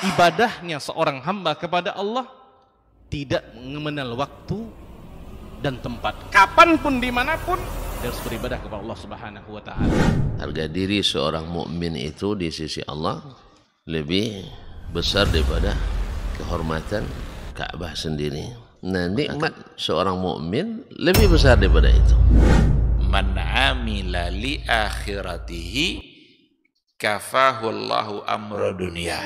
ibadahnya seorang hamba kepada Allah tidak mengenal waktu dan tempat. Kapanpun, dimanapun, dia harus beribadah kepada Allah Subhanahu wa Ta'ala. Harga diri seorang mukmin itu di sisi Allah lebih besar daripada kehormatan Ka'bah sendiri. Nah, nikmat seorang mukmin lebih besar daripada itu. Man amila li akhiratihi kafahu Allahu amra dunia.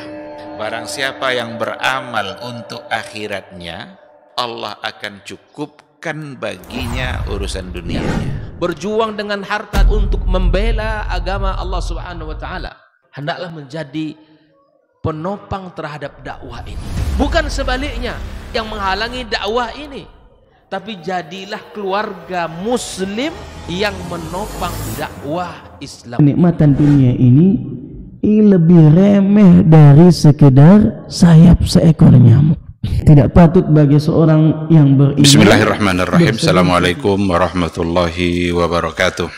Barang siapa yang beramal untuk akhiratnya, Allah akan cukupkan baginya urusan dunianya. Berjuang dengan harta untuk membela agama Allah Subhanahu wa Ta'ala, hendaklah menjadi penopang terhadap dakwah ini, bukan sebaliknya yang menghalangi dakwah ini, tapi jadilah keluarga muslim yang menopang dakwah Islam. Kenikmatan dunia ini lebih remeh dari sekedar sayap seekor nyamuk. Tidak patut bagi seorang yang beriman. Bismillahirrahmanirrahim. Assalamualaikum warahmatullahi wabarakatuh.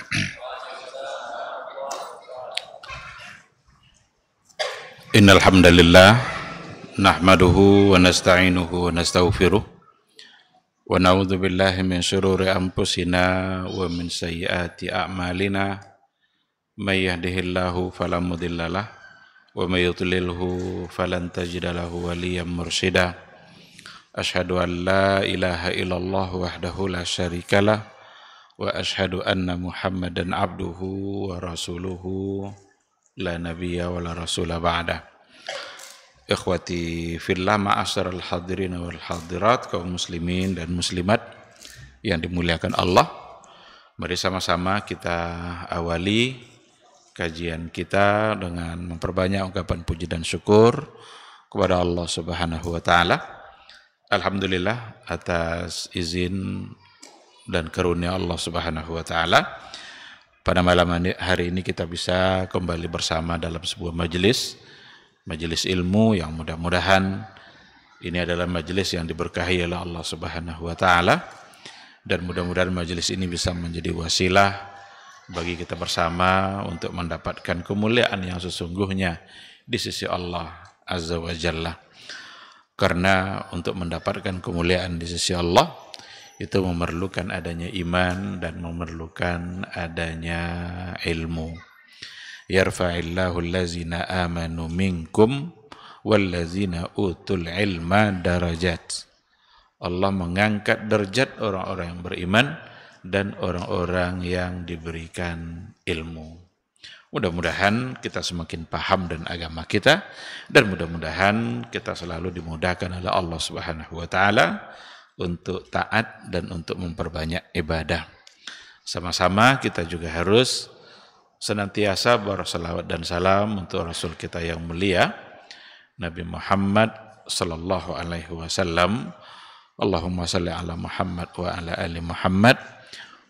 Innal hamdalillah nahmaduhu wa nasta'inuhu wa nastaghfiruh wa na'udzu billahi min shururi anfusina wa min sayyiati a'malina. May yahdihillahu fala mudhillalah wa may yudlilhu falan tajida lahu waliyyan mursyida. Asyhadu an la ilaha illallah wahdahu la syarikalah wa asyhadu anna Muhammadan abduhu wa rasuluhu la nabiyya wa la rasula ba'da. Ikhwati fillah, ma'asyiral hadirin wal hadirat, kaum muslimin dan muslimat yang dimuliakan Allah. Mari sama-sama kita awali kajian kita dengan memperbanyak ungkapan puji dan syukur kepada Allah Subhanahu wa Ta'ala. Alhamdulillah atas izin dan karunia Allah Subhanahu wa Ta'ala, pada malam hari ini kita bisa kembali bersama dalam sebuah majelis ilmu yang mudah-mudahan ini adalah majelis yang diberkahi oleh Allah Subhanahu wa Ta'ala, dan mudah-mudahan majelis ini bisa menjadi wasilah bagi kita bersama untuk mendapatkan kemuliaan yang sesungguhnya di sisi Allah Azza wa Jalla. Karena untuk mendapatkan kemuliaan di sisi Allah itu memerlukan adanya iman dan memerlukan adanya ilmu. Yarfa'illahu allazina amanu minkum wallazina utul ilma darajat. Allah mengangkat derajat orang-orang yang beriman dan orang-orang yang diberikan ilmu. Mudah-mudahan kita semakin paham dan agama kita, dan mudah-mudahan kita selalu dimudahkan oleh Allah Subhanahu wa Ta'ala untuk taat dan untuk memperbanyak ibadah. Sama-sama kita juga harus senantiasa berselawat dan salam untuk Rasul kita yang mulia Nabi Muhammad sallallahu alaihi wasallam. Allahumma salli ala Muhammad wa ala ali Muhammad.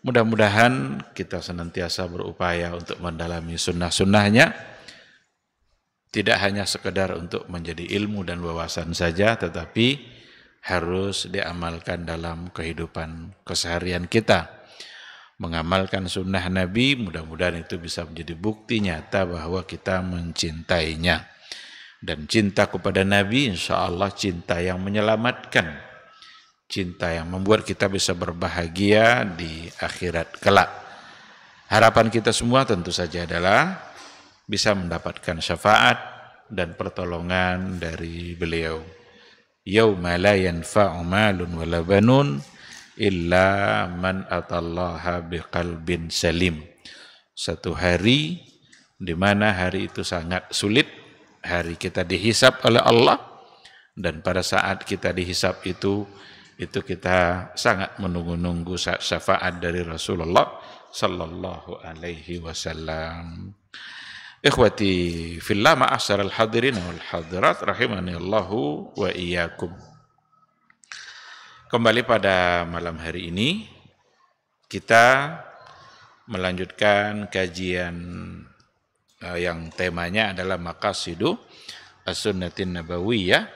Mudah-mudahan kita senantiasa berupaya untuk mendalami sunnah-sunnahnya, tidak hanya sekedar untuk menjadi ilmu dan wawasan saja, tetapi harus diamalkan dalam kehidupan keseharian kita. Mengamalkan sunnah Nabi, mudah-mudahan itu bisa menjadi bukti nyata bahwa kita mencintainya. Dan cinta kepada Nabi insya Allah cinta yang menyelamatkan, cinta yang membuat kita bisa berbahagia di akhirat kelak. Harapan kita semua tentu saja adalah bisa mendapatkan syafaat dan pertolongan dari beliau. Yauma la yanfa'u malun wala banun illa man atallaha biqalbin salim. Satu hari di mana hari itu sangat sulit, hari kita dihisab oleh Allah, dan pada saat kita dihisab itu kita sangat menunggu-nunggu syafaat dari Rasulullah sallallahu alaihi wasallam. Ikhwati fillah, ma'asyiral hadirin wal hadirat rahimani Allahu wa iyyakum. Kembali pada malam hari ini kita melanjutkan kajian yang temanya adalah maqasidu as-sunnatin nabawiyah,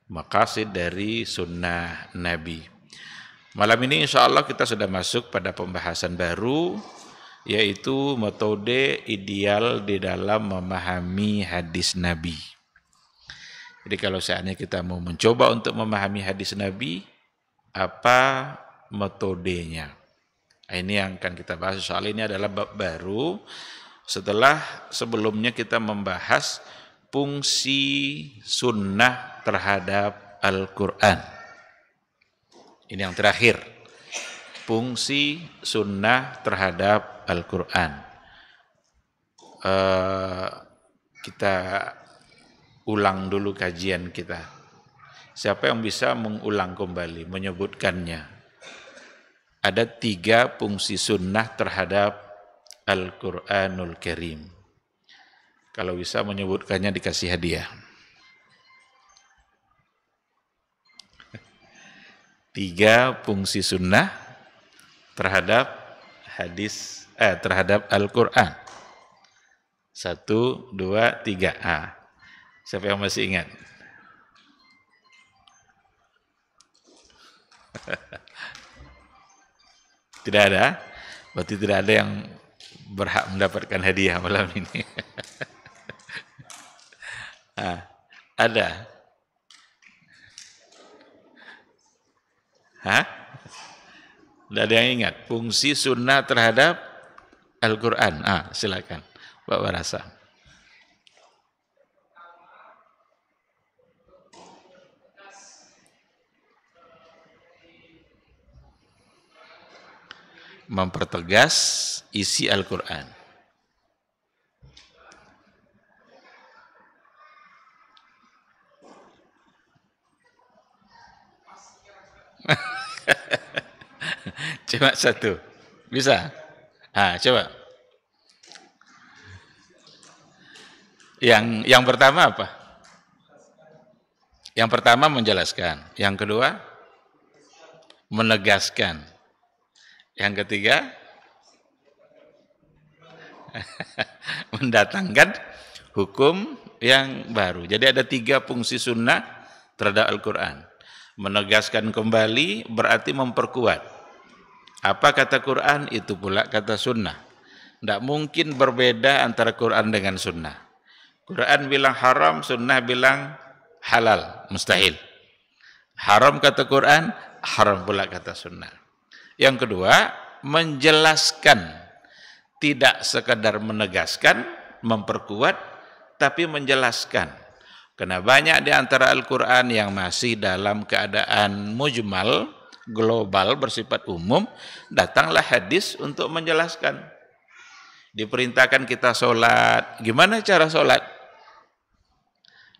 maqasid dari sunnah Nabi. Malam ini insya Allah kita sudah masuk pada pembahasan baru, yaitu metode ideal di dalam memahami hadis Nabi. Jadi kalau seandainya kita mau mencoba untuk memahami hadis Nabi, apa metodenya? Ini yang akan kita bahas. Soal ini adalah bab baru setelah sebelumnya kita membahas fungsi sunnah terhadap Al-Quran. Ini yang terakhir. Fungsi sunnah terhadap Al-Quran. Kita ulang dulu kajian kita. Siapa yang bisa mengulang kembali, menyebutkannya? Ada 3 fungsi sunnah terhadap Al-Quranul Karim. Kalau bisa menyebutkannya dikasih hadiah. 3 fungsi sunnah terhadap terhadap Al-Quran. 1, 2, 3. Siapa yang masih ingat? Tidak ada? Berarti tidak ada yang berhak mendapatkan hadiah malam ini. Ada? Hah? Tidak ada yang ingat? Fungsi sunnah terhadap Al-Quran. Silakan, Pak Barasa. Mempertegas isi Al-Quran. Cuma 1. Bisa? Coba. Yang pertama apa? Yang pertama menjelaskan. Yang kedua menegaskan. Yang ketiga mendatangkan hukum yang baru. Jadi ada 3 fungsi sunnah terhadap Al-Quran. Menegaskan kembali berarti memperkuat. Apa kata Quran, itu pula kata sunnah. Tidak mungkin berbeda antara Quran dengan sunnah. Quran bilang haram, sunnah bilang halal, mustahil. Haram kata Quran, haram pula kata sunnah. Yang kedua, menjelaskan. Tidak sekadar menegaskan, memperkuat, tapi menjelaskan. Karena banyak di antara Al-Quran yang masih dalam keadaan mujmal, global, bersifat umum, datanglah hadis untuk menjelaskan. Diperintahkan kita sholat. Gimana cara sholat?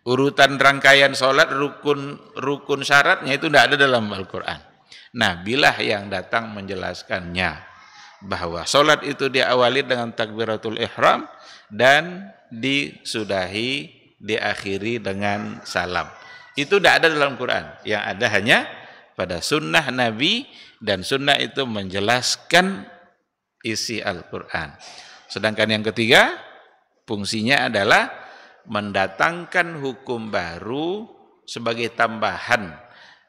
Urutan rangkaian sholat, rukun syaratnya itu tidak ada dalam Al-Quran. Nah, bilah yang datang menjelaskannya, bahwa sholat itu diawali dengan takbiratul ihram dan diakhiri dengan salam. Itu tidak ada dalam Quran. Yang ada hanya pada sunnah Nabi, dan sunnah itu menjelaskan isi Al-Quran. Sedangkan yang ketiga, fungsinya adalah mendatangkan hukum baru sebagai tambahan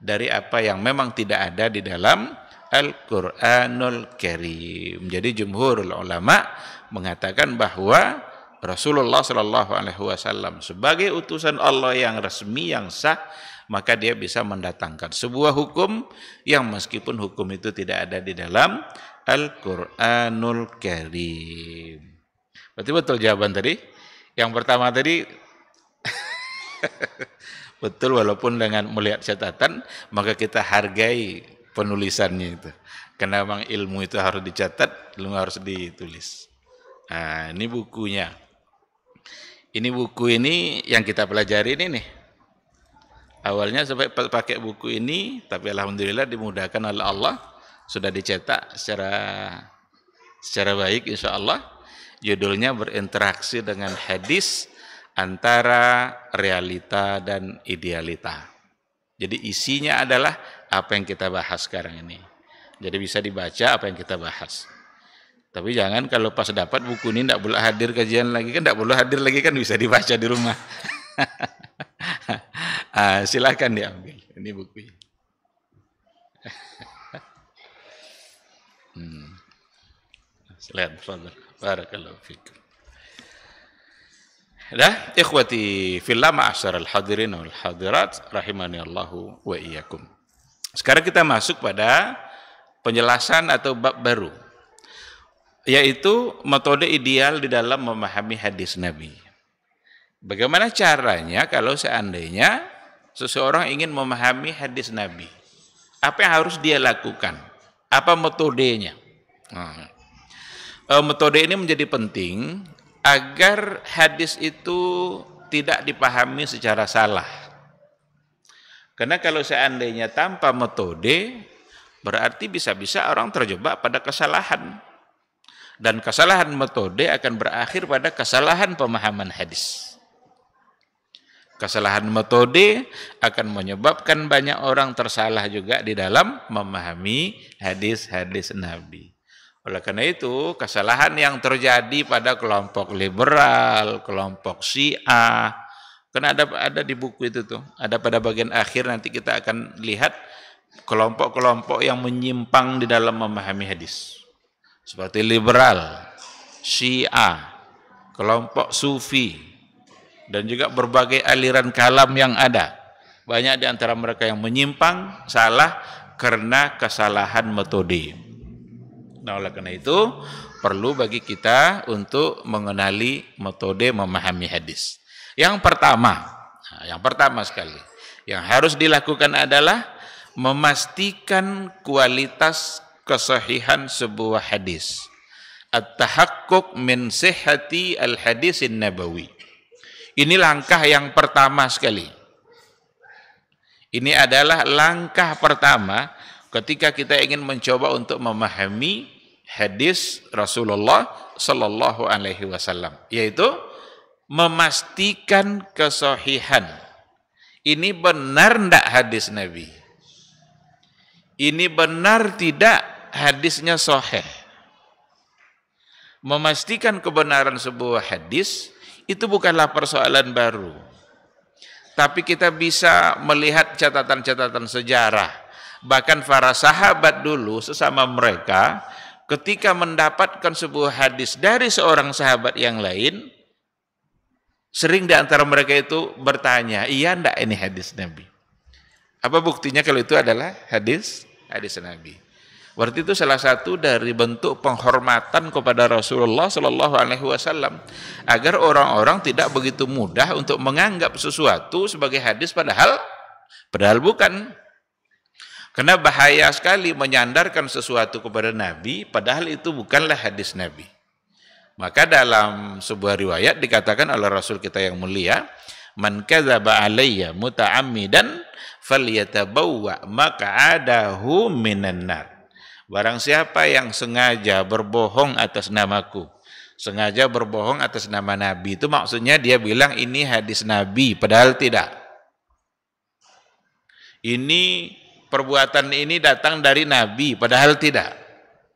dari apa yang memang tidak ada di dalam Al-Quranul Karim. Jadi jumhurul ulama mengatakan bahwa Rasulullah SAW sebagai utusan Allah yang resmi, yang sah, maka dia bisa mendatangkan sebuah hukum yang meskipun hukum itu tidak ada di dalam Al-Quranul Karim. Berarti betul jawaban tadi? Yang pertama tadi betul, walaupun dengan melihat catatan, maka kita hargai penulisannya itu. Karena memang ilmu itu harus dicatat, ilmu harus ditulis. Nah, ini bukunya. Ini buku ini yang kita pelajari ini nih. Awalnya sampai pakai buku ini, tapi alhamdulillah dimudahkan oleh Allah, sudah dicetak secara baik insya Allah. Judulnya berinteraksi dengan hadis antara realita dan idealita. Jadi isinya adalah apa yang kita bahas sekarang ini. Jadi bisa dibaca apa yang kita bahas. Tapi jangan kalau pas dapat buku ini tidak boleh hadir kajian lagi, kan tidak boleh hadir lagi, kan bisa dibaca di rumah. Silakan diambil. Ini bukunya. Silakan, Fadhil. Barakallahu fikum. Dah, ikhwati fillah ma'asyaral hadirin wal hadirat rahimani Allahu wa iyyakum. Sekarang kita masuk pada penjelasan atau bab baru, yaitu metode ideal di dalam memahami hadis Nabi. Bagaimana caranya kalau seandainya seseorang ingin memahami hadis Nabi? Apa yang harus dia lakukan? Apa metodenya? Metode ini menjadi penting agar hadis itu tidak dipahami secara salah. Karena kalau seandainya tanpa metode, berarti bisa-bisa orang terjebak pada kesalahan. Dan kesalahan metode akan berakhir pada kesalahan pemahaman hadis. Kesalahan metode akan menyebabkan banyak orang tersalah juga di dalam memahami hadis-hadis Nabi. Oleh karena itu, kesalahan yang terjadi pada kelompok liberal, kelompok Syiah, karena ada di buku itu tuh, ada pada bagian akhir nanti kita akan lihat kelompok-kelompok yang menyimpang di dalam memahami hadis. Seperti liberal, Syiah, kelompok Sufi, dan juga berbagai aliran kalam yang ada. Banyak di antara mereka yang menyimpang, salah karena kesalahan metode. Nah, oleh karena itu perlu bagi kita untuk mengenali metode memahami hadis. Yang pertama sekali yang harus dilakukan adalah memastikan kualitas kesahihan sebuah hadis. At-tahaqquq min sihhati al-hadisin nabawi. Ini langkah yang pertama sekali. Ini adalah langkah pertama ketika kita ingin mencoba untuk memahami hadis Rasulullah Sallallahu Alaihi Wasallam, yaitu memastikan kesahihan. Ini benar tidak hadis Nabi? Ini benar tidak hadisnya sahih? Memastikan kebenaran sebuah hadis itu bukanlah persoalan baru, tapi kita bisa melihat catatan-catatan sejarah. Bahkan para sahabat dulu sesama mereka ketika mendapatkan sebuah hadis dari seorang sahabat yang lain, sering di antara mereka itu bertanya, iya enggak ini hadis Nabi? Apa buktinya kalau itu adalah hadis Nabi? Berarti itu salah satu dari bentuk penghormatan kepada Rasulullah Sallallahu Alaihi Wasallam, agar orang-orang tidak begitu mudah untuk menganggap sesuatu sebagai hadis padahal bukan. Karena bahaya sekali menyandarkan sesuatu kepada Nabi, padahal itu bukanlah hadis Nabi. Maka dalam sebuah riwayat dikatakan oleh Rasul kita yang mulia, man kadzaba alayya muta'ammidan falyatabawwa maq'adahu minan nar. Barang siapa yang sengaja berbohong atas namaku, sengaja berbohong atas nama Nabi, itu maksudnya dia bilang ini hadis Nabi, padahal tidak. Perbuatan ini datang dari Nabi, padahal tidak.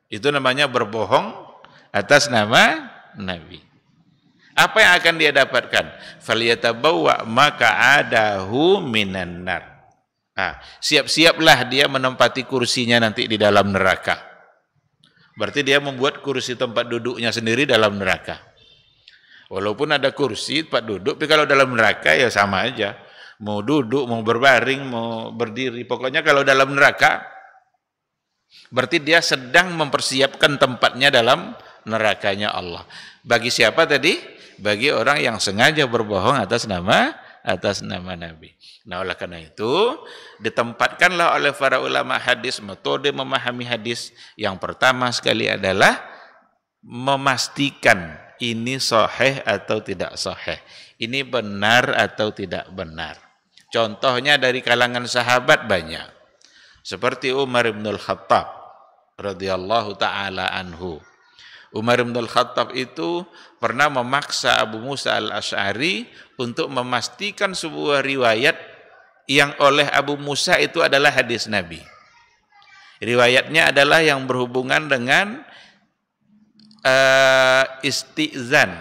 Itu namanya berbohong atas nama Nabi. Apa yang akan dia dapatkan? Falyatabawwa maq'adahu minan nar. Siap-siaplah dia menempati kursinya nanti di dalam neraka. Berarti dia membuat kursi tempat duduknya sendiri dalam neraka. Walaupun ada kursi tempat duduk, tapi kalau dalam neraka ya sama aja. Mau duduk, mau berbaring, mau berdiri, pokoknya kalau dalam neraka, berarti dia sedang mempersiapkan tempatnya dalam nerakanya Allah. Bagi siapa tadi? Bagi orang yang sengaja berbohong atas nama Nabi. Nah, oleh karena itu, ditempatkanlah oleh para ulama hadis metode memahami hadis. Yang pertama sekali adalah memastikan ini sahih atau tidak sahih. Ini benar atau tidak benar. Contohnya dari kalangan sahabat banyak. Seperti Umar bin Al-Khattab radhiyallahu taala anhu. Umar bin Al-Khattab itu pernah memaksa Abu Musa Al-Asy'ari untuk memastikan sebuah riwayat yang oleh Abu Musa itu adalah hadis Nabi. Riwayatnya adalah yang berhubungan dengan istizan.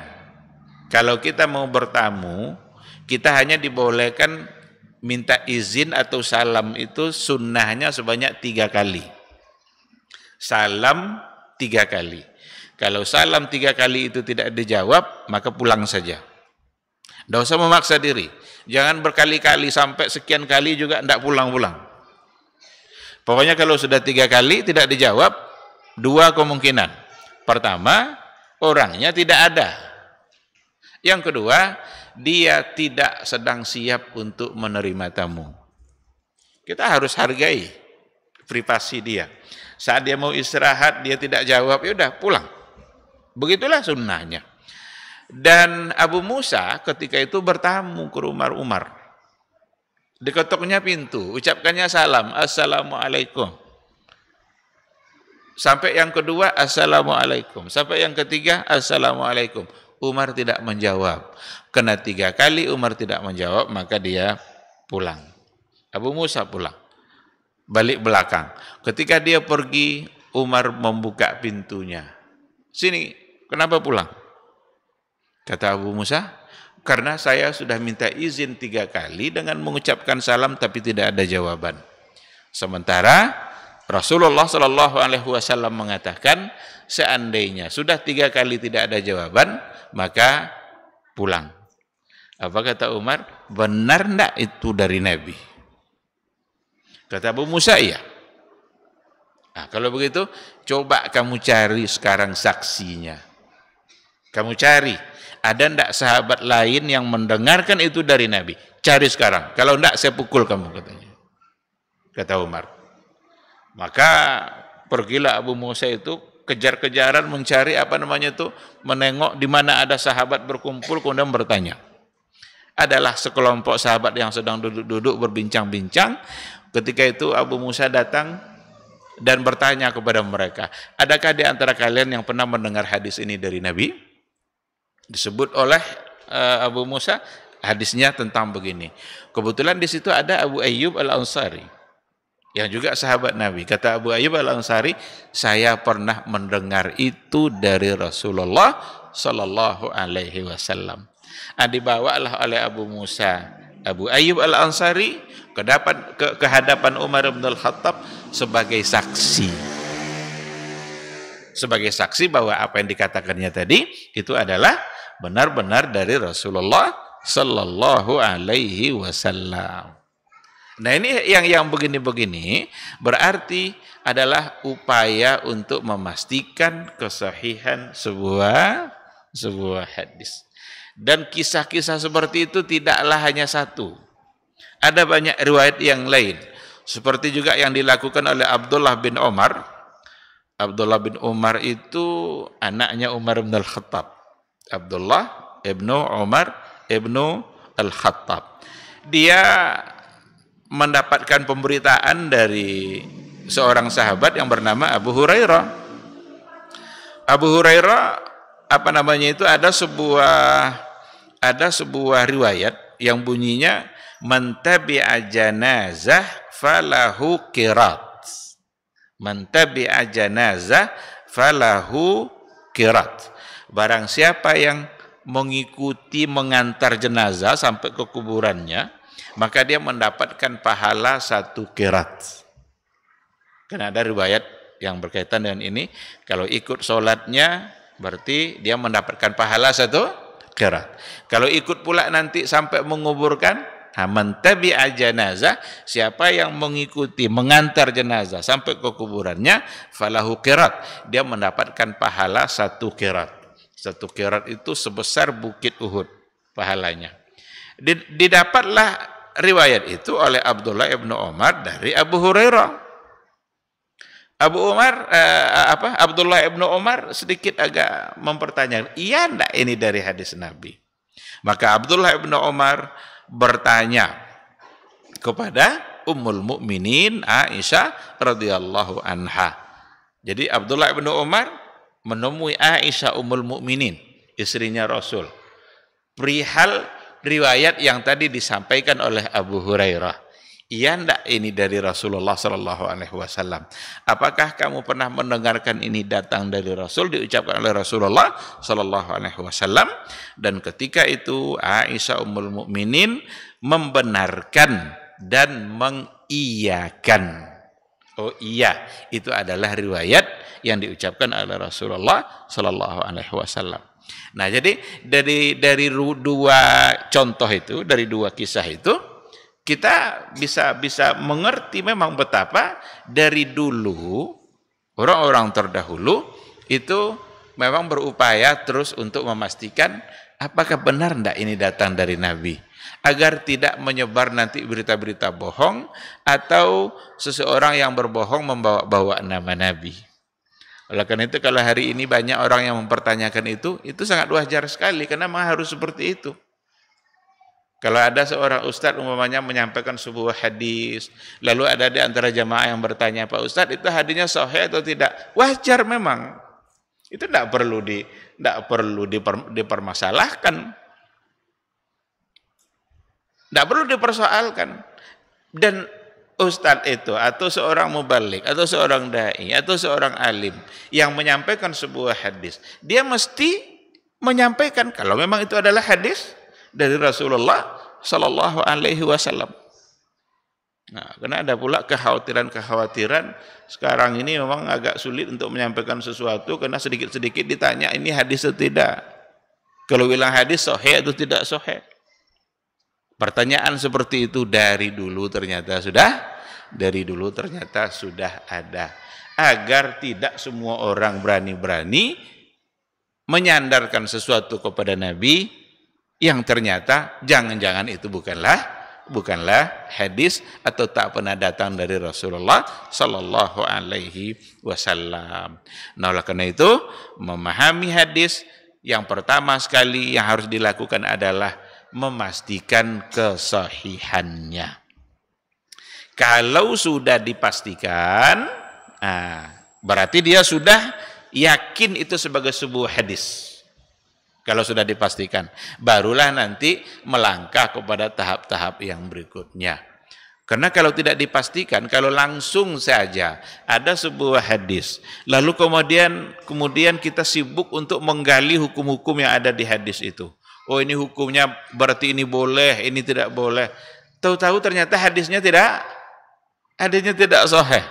Kalau kita mau bertamu, kita hanya dibolehkan minta izin atau salam itu sunnahnya sebanyak 3 kali. Salam 3 kali. Kalau salam 3 kali itu tidak dijawab, maka pulang saja. Tidak usah memaksa diri. Jangan berkali-kali sampai sekian kali juga tidak pulang-pulang. Pokoknya kalau sudah 3 kali tidak dijawab, 2 kemungkinan. Pertama, orangnya tidak ada. Yang kedua, dia tidak sedang siap untuk menerima tamu. Kita harus hargai privasi dia. Saat dia mau istirahat, dia tidak jawab, ya udah pulang. Begitulah sunnahnya. Dan Abu Musa ketika itu bertamu ke rumah Umar. Diketoknya pintu, ucapkannya salam, assalamualaikum. Sampai yang kedua, assalamualaikum. Sampai yang ketiga, assalamualaikum. Umar tidak menjawab. Kena 3 kali Umar tidak menjawab, maka dia pulang. Abu Musa pulang. Balik belakang. Ketika dia pergi, Umar membuka pintunya. Sini, kenapa pulang? Kata Abu Musa, karena saya sudah minta izin 3 kali dengan mengucapkan salam tapi tidak ada jawaban. Sementara Rasulullah SAW mengatakan, seandainya sudah 3 kali tidak ada jawaban, maka pulang. Apa kata Umar? Benar enggak itu dari Nabi? Kata Abu Musa, iya. Nah, kalau begitu, coba kamu cari sekarang saksinya. Kamu cari. Ada enggak sahabat lain yang mendengarkan itu dari Nabi? Cari sekarang. Kalau enggak, saya pukul kamu, katanya. Kata Umar. Maka pergilah Abu Musa itu kejar-kejaran mencari menengok di mana ada sahabat berkumpul, kemudian bertanya. Adalah sekelompok sahabat yang sedang duduk-duduk berbincang-bincang. Ketika itu Abu Musa datang dan bertanya kepada mereka, adakah di antara kalian yang pernah mendengar hadis ini dari Nabi? Disebut oleh Abu Musa, hadisnya tentang begini. Kebetulan di situ ada Abu Ayyub Al-Ansari yang juga sahabat Nabi. Kata Abu Ayyub Al-Ansari, saya pernah mendengar itu dari Rasulullah sallallahu alaihi wasallam. Dibawalah oleh Abu Musa Abu Ayyub Al-Ansari ke hadapan Umar bin Al-Khattab sebagai saksi. Sebagai saksi bahwa apa yang dikatakannya tadi itu adalah benar-benar dari Rasulullah sallallahu alaihi wasallam. Nah, ini yang begini-begini berarti adalah upaya untuk memastikan kesahihan sebuah hadis. Dan kisah-kisah seperti itu tidaklah hanya satu. Ada banyak riwayat yang lain. Seperti juga yang dilakukan oleh Abdullah bin Umar. Abdullah bin Umar itu anaknya Umar bin Al-Khattab. Abdullah ibnu Umar ibnu Al-Khattab. Dia mendapatkan pemberitaan dari seorang sahabat yang bernama Abu Hurairah. Abu Hurairah ada sebuah riwayat yang bunyinya man tabi'a janazah falahu qirat. Man tabi'a janazah falahu qirat. Barang siapa yang mengikuti mengantar jenazah sampai ke kuburannya, maka dia mendapatkan pahala 1 qirat. Karena ada riwayat yang berkaitan dengan ini, kalau ikut sholatnya berarti dia mendapatkan pahala 1 qirat. Kalau ikut pula nanti sampai menguburkan, man tabi'a janazah, siapa yang mengikuti mengantar jenazah sampai ke kuburannya, falahu qirat, dia mendapatkan pahala 1 qirat. 1 qirat itu sebesar bukit Uhud pahalanya. Didapatlah riwayat itu oleh Abdullah ibnu Umar dari Abu Hurairah. Abdullah ibnu Umar sedikit agak mempertanyakan, iya enggak ini dari hadis Nabi? Maka Abdullah ibnu Umar bertanya kepada Ummul Mukminin Aisyah radhiyallahu anha. Jadi Abdullah ibnu Umar menemui Aisyah Ummul Mukminin, istrinya Rasul, perihal riwayat yang tadi disampaikan oleh Abu Hurairah. Iya enggak ini dari Rasulullah sallallahu alaihi wasallam? Apakah kamu pernah mendengarkan ini datang dari Rasul, diucapkan oleh Rasulullah sallallahu alaihi wasallam? Dan ketika itu Aisyah Ummul Mukminin membenarkan dan mengiyakan. Oh iya, itu adalah riwayat yang diucapkan oleh Rasulullah sallallahu alaihi wasallam. Nah, jadi dari dua contoh itu, dari dua kisah itu, kita bisa mengerti memang betapa dari dulu orang-orang terdahulu itu memang berupaya terus untuk memastikan apakah benar enggak ini datang dari Nabi, agar tidak menyebar nanti berita-berita bohong atau seseorang yang berbohong membawa-bawa nama Nabi. Oleh karena itu kalau hari ini banyak orang yang mempertanyakan itu sangat wajar sekali karena memang harus seperti itu. Kalau ada seorang ustadz umpamanya menyampaikan sebuah hadis, lalu ada di antara jamaah yang bertanya, Pak Ustadz itu hadisnya sahih atau tidak? Wajar memang. Itu tidak perlu dipermasalahkan. Tidak perlu dipersoalkan. Dan ustadz itu atau seorang mubalik atau seorang dai atau seorang alim yang menyampaikan sebuah hadis, dia mesti menyampaikan kalau memang itu adalah hadis dari Rasulullah Sallallahu Alaihi Wasallam. Nah, karena ada pula kekhawatiran sekarang ini memang agak sulit untuk menyampaikan sesuatu karena sedikit-sedikit ditanya ini hadis atau tidak. Kalau bilang hadis sahih atau tidak sahih. Pertanyaan seperti itu dari dulu ternyata sudah ada. Agar tidak semua orang berani-berani menyandarkan sesuatu kepada Nabi yang ternyata jangan-jangan itu bukanlah hadis atau tak pernah datang dari Rasulullah Sallallahu Alaihi Wasallam. Nah, oleh karena itu memahami hadis yang pertama sekali yang harus dilakukan adalah memastikan kesahihannya. Kalau sudah dipastikan, berarti dia sudah yakin itu sebagai sebuah hadis. Kalau sudah dipastikan, barulah nanti melangkah kepada tahap-tahap yang berikutnya. Karena kalau tidak dipastikan, kalau langsung saja ada sebuah hadis, lalu kemudian kita sibuk untuk menggali hukum-hukum yang ada di hadis itu. Oh, ini hukumnya berarti ini boleh, ini tidak boleh. Tahu-tahu ternyata hadisnya tidak sahih.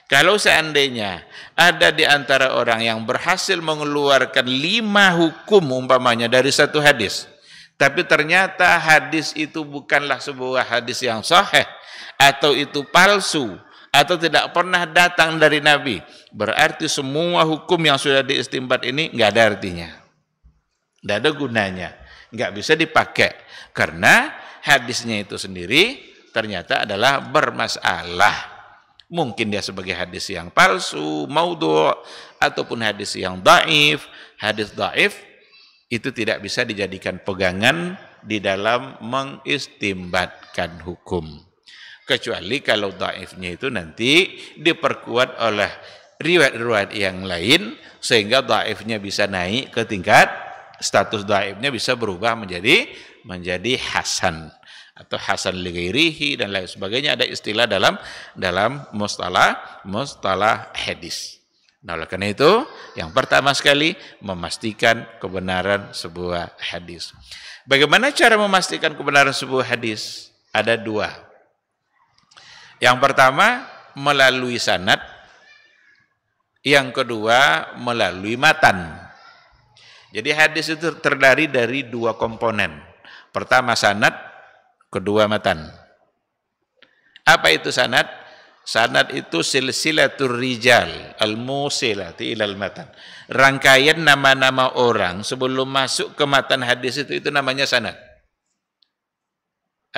Kalau seandainya ada di antara orang yang berhasil mengeluarkan 5 hukum umpamanya dari satu hadis, tapi ternyata hadis itu bukanlah sebuah hadis yang sahih, atau itu palsu, atau tidak pernah datang dari Nabi, berarti semua hukum yang sudah diistinbat ini nggak ada artinya. Tidak ada gunanya, nggak bisa dipakai karena hadisnya itu sendiri ternyata adalah bermasalah. Mungkin dia sebagai hadis yang palsu, maudhu', ataupun hadis yang dhaif. Hadis dhaif itu tidak bisa dijadikan pegangan di dalam mengistimbatkan hukum. Kecuali kalau dhaifnya itu nanti diperkuat oleh riwayat-riwayat yang lain sehingga dhaifnya bisa naik ke tingkat status dhaifnya bisa berubah menjadi hasan atau hasan li ghairihi dan lain sebagainya. Ada istilah dalam mustalah hadis. Nah, oleh karena itu yang pertama sekali memastikan kebenaran sebuah hadis. Bagaimana cara memastikan kebenaran sebuah hadis? Ada 2. Yang pertama melalui sanad, yang kedua melalui matan. Jadi hadis itu terdiri dari 2 komponen. Pertama sanad, kedua matan. Apa itu sanad? Sanad itu silsilatur rijal al-musilati ilal matan. Rangkaian nama-nama orang sebelum masuk ke matan hadis itu namanya sanad.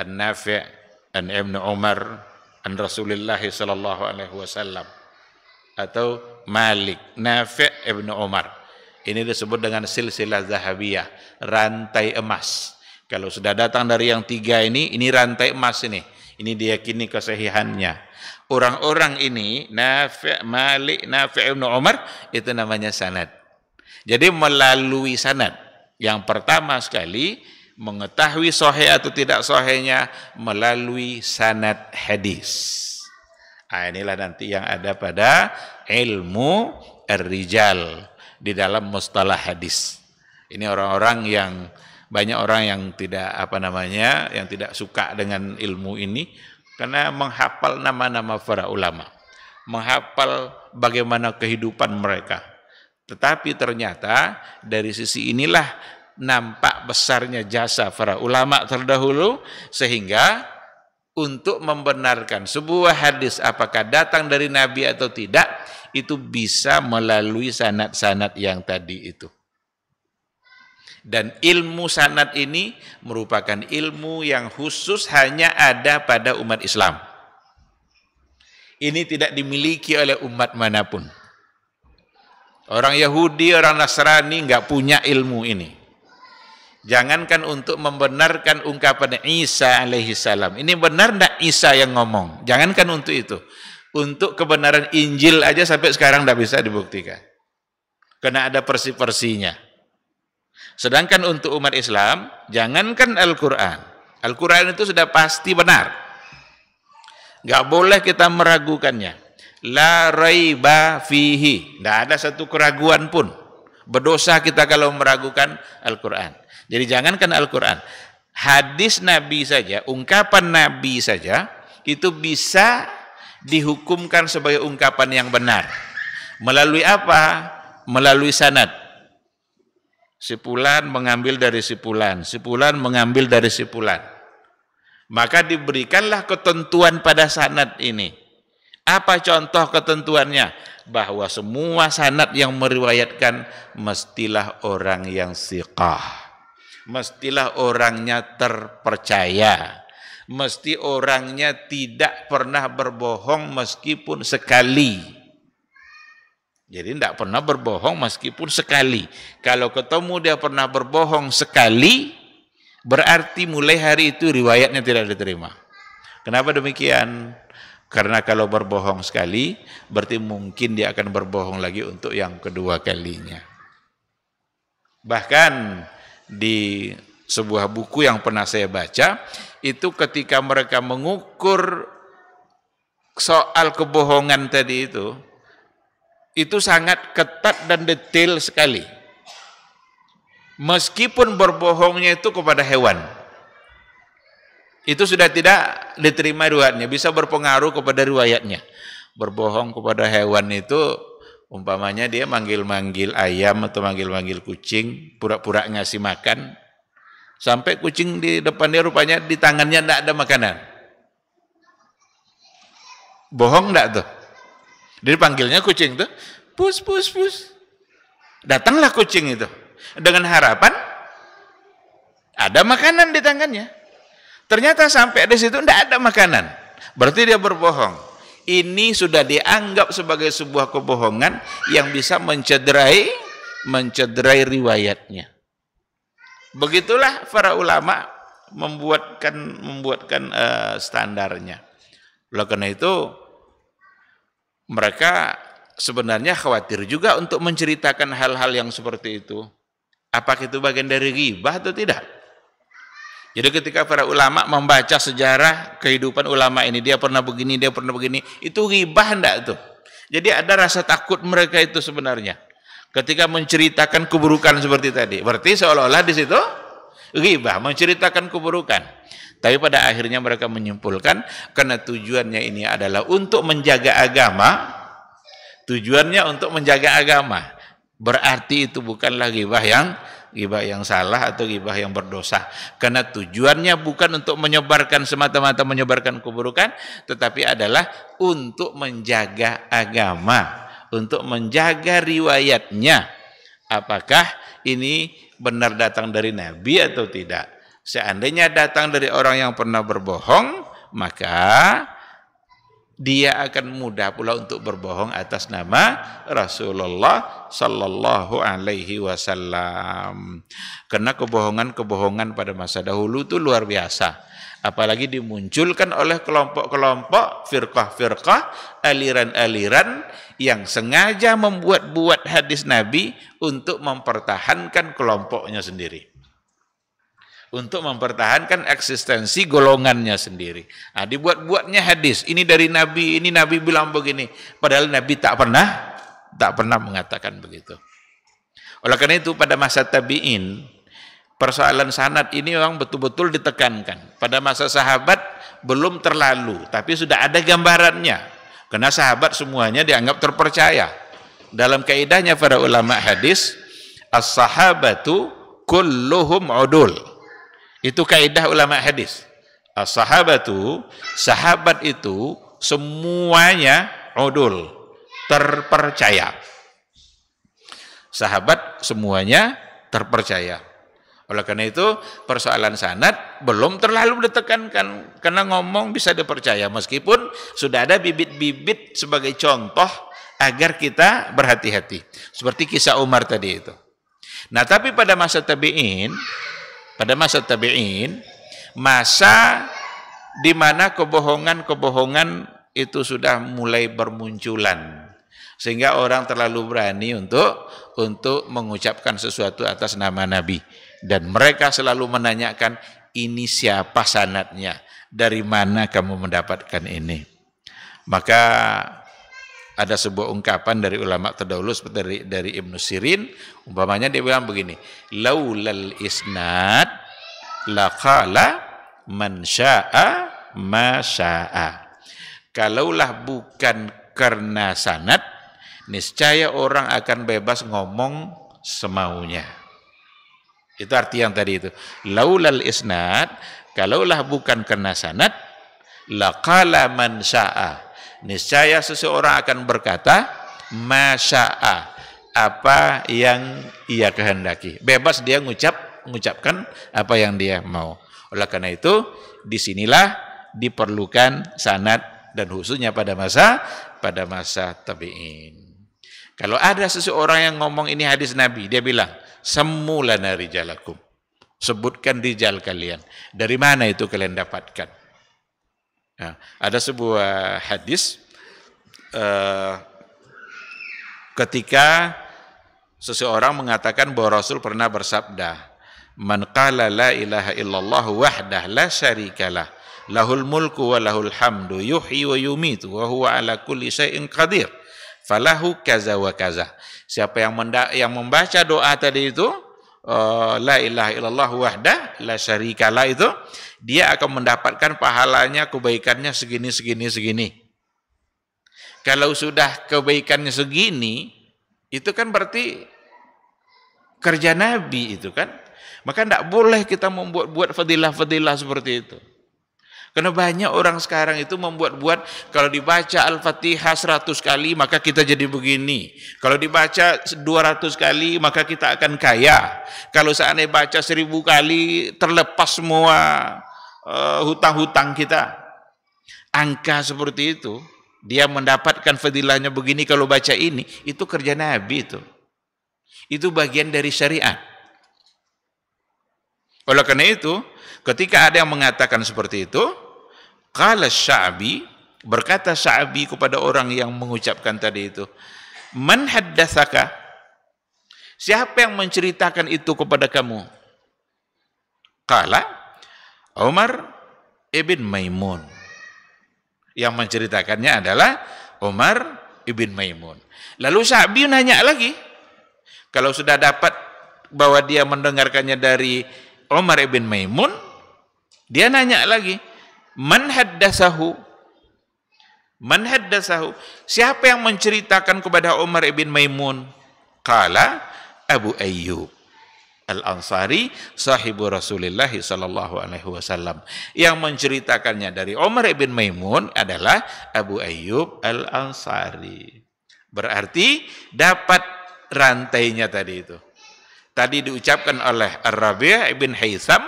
An-Nafi' an Ibnu Umar an Rasulullah sallallahu alaihi wasallam, atau Malik, Nafi' Ibnu Umar. Ini disebut dengan silsilah zahabiyah, rantai emas. Kalau sudah datang dari yang 3 ini rantai emas ini. Ini diyakini kesahihannya. Orang-orang ini, Nafi', Malik, Nafi' Ibnu Umar, itu namanya sanad. Jadi melalui sanad, yang pertama sekali mengetahui sahih atau tidak sahihnya melalui sanad hadis. Inilah nanti yang ada pada ilmu ar-rijal di dalam mustalah hadis. Ini banyak orang yang tidak suka dengan ilmu ini karena menghafal nama-nama para ulama, menghafal bagaimana kehidupan mereka, Tetapi ternyata dari sisi inilah nampak besarnya jasa para ulama terdahulu, sehingga untuk membenarkan sebuah hadis apakah datang dari Nabi atau tidak, itu bisa melalui sanad-sanad yang tadi itu. Dan ilmu sanad ini merupakan ilmu yang khusus hanya ada pada umat Islam. Ini tidak dimiliki oleh umat manapun. Orang Yahudi, orang Nasrani nggak punya ilmu ini. Jangankan untuk membenarkan ungkapan Isa alaihissalam. Ini benar nggak Isa yang ngomong? Jangankan untuk itu. Untuk kebenaran Injil aja sampai sekarang nggak bisa dibuktikan. Karena ada versi-versinya. Sedangkan untuk umat Islam, jangankan Al-Quran. Al-Quran itu sudah pasti benar. Nggak boleh kita meragukannya. La raiba fihi. Nggak ada satu keraguan pun. Berdosa kita kalau meragukan Al-Quran. Jadi jangankan Al-Quran. Hadis Nabi saja, ungkapan Nabi saja, itu bisa dihukumkan sebagai ungkapan yang benar. Melalui apa? Melalui sanad. Si fulan mengambil dari si fulan, si fulan mengambil dari si fulan. Maka diberikanlah ketentuan pada sanad ini. Apa contoh ketentuannya? Bahwa semua sanad yang meriwayatkan mestilah orang yang siqah. Mestilah orangnya terpercaya. Mesti orangnya tidak pernah berbohong meskipun sekali. Jadi tidak pernah berbohong meskipun sekali. Kalau ketemu dia pernah berbohong sekali, berarti mulai hari itu riwayatnya tidak diterima. Kenapa demikian? Karena kalau berbohong sekali, berarti mungkin dia akan berbohong lagi untuk yang kedua kalinya. Bahkan di sebuah buku yang pernah saya baca, itu ketika mereka mengukur soal kebohongan tadi itu sangat ketat dan detail sekali. Meskipun berbohongnya itu kepada hewan, itu sudah tidak diterima riwayatnya, bisa berpengaruh kepada riwayatnya. Berbohong kepada hewan itu, umpamanya dia manggil-manggil ayam atau manggil-manggil kucing, pura-pura ngasih makan, sampai kucing di depan dia rupanya di tangannya tidak ada makanan. Bohong enggak tuh? Jadi panggilnya kucing tuh, pus, pus, pus. Datanglah kucing itu. Dengan harapan ada makanan di tangannya. Ternyata sampai di situ tidak ada makanan. Berarti dia berbohong. Ini sudah dianggap sebagai sebuah kebohongan yang bisa mencederai riwayatnya. Begitulah para ulama membuatkan standarnya. Oleh karena itu mereka sebenarnya khawatir juga untuk menceritakan hal-hal yang seperti itu. Apakah itu bagian dari ghibah atau tidak? Jadi ketika para ulama membaca sejarah kehidupan ulama ini, dia pernah begini, dia pernah begini, itu ghibah enggak tuh? Jadi ada rasa takut mereka itu sebenarnya. Ketika menceritakan keburukan seperti tadi, berarti seolah-olah di situ ghibah, menceritakan keburukan. Tapi pada akhirnya mereka menyimpulkan, karena tujuannya ini adalah untuk menjaga agama, tujuannya untuk menjaga agama, berarti itu bukanlah ghibah yang salah atau ghibah yang berdosa. Karena tujuannya bukan untuk menyebarkan semata-mata menyebarkan keburukan, tetapi adalah untuk menjaga agama, untuk menjaga riwayatnya. Apakah ini benar datang dari Nabi atau tidak? Seandainya datang dari orang yang pernah berbohong, maka dia akan mudah pula untuk berbohong atas nama Rasulullah sallallahu alaihi wasallam. Karena kebohongan-kebohongan pada masa dahulu itu luar biasa. Apalagi dimunculkan oleh kelompok-kelompok, firqah-firqah, aliran-aliran yang sengaja membuat-buat hadis Nabi untuk mempertahankan kelompoknya sendiri. Untuk mempertahankan eksistensi golongannya sendiri. Nah, dibuat-buatnya hadis, ini dari Nabi, ini Nabi bilang begini. Padahal Nabi tak pernah mengatakan begitu. Oleh karena itu pada masa tabi'in, persoalan sanad ini memang betul-betul ditekankan. Pada masa sahabat belum terlalu, tapi sudah ada gambarannya. Karena sahabat semuanya dianggap terpercaya. dalam kaidahnya para ulama hadis, as-sahabatu kulluhum udul. Itu kaidah ulama hadis. As-sahabatu, sahabat itu semuanya udul, terpercaya. Sahabat semuanya terpercaya. Oleh karena itu persoalan sanad belum terlalu ditekankan, karena ngomong bisa dipercaya meskipun sudah ada bibit-bibit sebagai contoh agar kita berhati-hati. Seperti kisah Umar tadi itu. Nah, tapi pada masa tabi'in, masa di mana kebohongan-kebohongan itu sudah mulai bermunculan, sehingga orang terlalu berani untuk mengucapkan sesuatu atas nama Nabi. Dan mereka selalu menanyakan, ini siapa sanadnya? Dari mana kamu mendapatkan ini? Maka ada sebuah ungkapan dari ulama terdahulu seperti dari Ibnu Sirin, umpamanya dia bilang begini, laulal isnad laqala man syaa ma syaa. Kalaulah bukan karena sanad, niscaya orang akan bebas ngomong semaunya. Itu arti yang tadi itu. Laulal isnad, kalaulah bukan karena sanad, laqala man syaa. Niscaya seseorang akan berkata masya'a, apa yang ia kehendaki. Bebas dia mengucapkan apa yang dia mau. Oleh karena itu, disinilah diperlukan sanad, dan khususnya pada masa tabi'in. Kalau ada seseorang yang ngomong ini hadis Nabi, dia bilang, Sammulana rijalakum. Sebutkan rijal kalian. Dari mana itu kalian dapatkan? Nah, ada sebuah hadis ketika seseorang mengatakan bahwa Rasul pernah bersabda, Man qala la ilaha illallah wahdah la syarikalah, lahul mulku wa lahul hamdu, yuhyi wa yumitu, wa huwa ala kulli syai'in qadir, falahu kaza wa kaza. Siapa yang membaca doa tadi itu, la ilaha illallah wahdah la syarikalah, itu dia akan mendapatkan pahalanya, kebaikannya segini. Kalau sudah kebaikannya segini, itu kan berarti kerja Nabi itu kan. Maka tidak boleh kita membuat fadilah-fadilah seperti itu. Karena banyak orang sekarang itu membuat-buat, kalau dibaca Al-Fatihah 100 kali maka kita jadi begini. Kalau dibaca 200 kali maka kita akan kaya. Kalau seandainya baca 1000 kali terlepas semua hutang-hutang kita. Angka seperti itu, dia mendapatkan fadilahnya begini kalau baca ini, itu kerja Nabi itu. Itu bagian dari syariat. Oleh karena itu, ketika ada yang mengatakan seperti itu, qala Sya'bi, berkata Sya'bi kepada orang yang mengucapkan tadi itu, man haddatsaka, siapa yang menceritakan itu kepada kamu? Qala Umar ibn Maimun. Yang menceritakannya adalah Umar ibn Maimun. Lalu Sya'bi nanya lagi, kalau sudah dapat bahwa dia mendengarkannya dari Umar ibn Maimun, dia nanya lagi, man haddatsahu, siapa yang menceritakan kepada Umar ibn Maimun? Qala Abu Ayyub Al-Ansari sahibu Rasulullah sallallahu alaihi wasallam. Yang menceritakannya dari Umar ibn Maimun adalah Abu Ayyub Al-Ansari. Berarti dapat rantainya tadi itu. Tadi diucapkan oleh Ar-Rabi' ibn Haytham,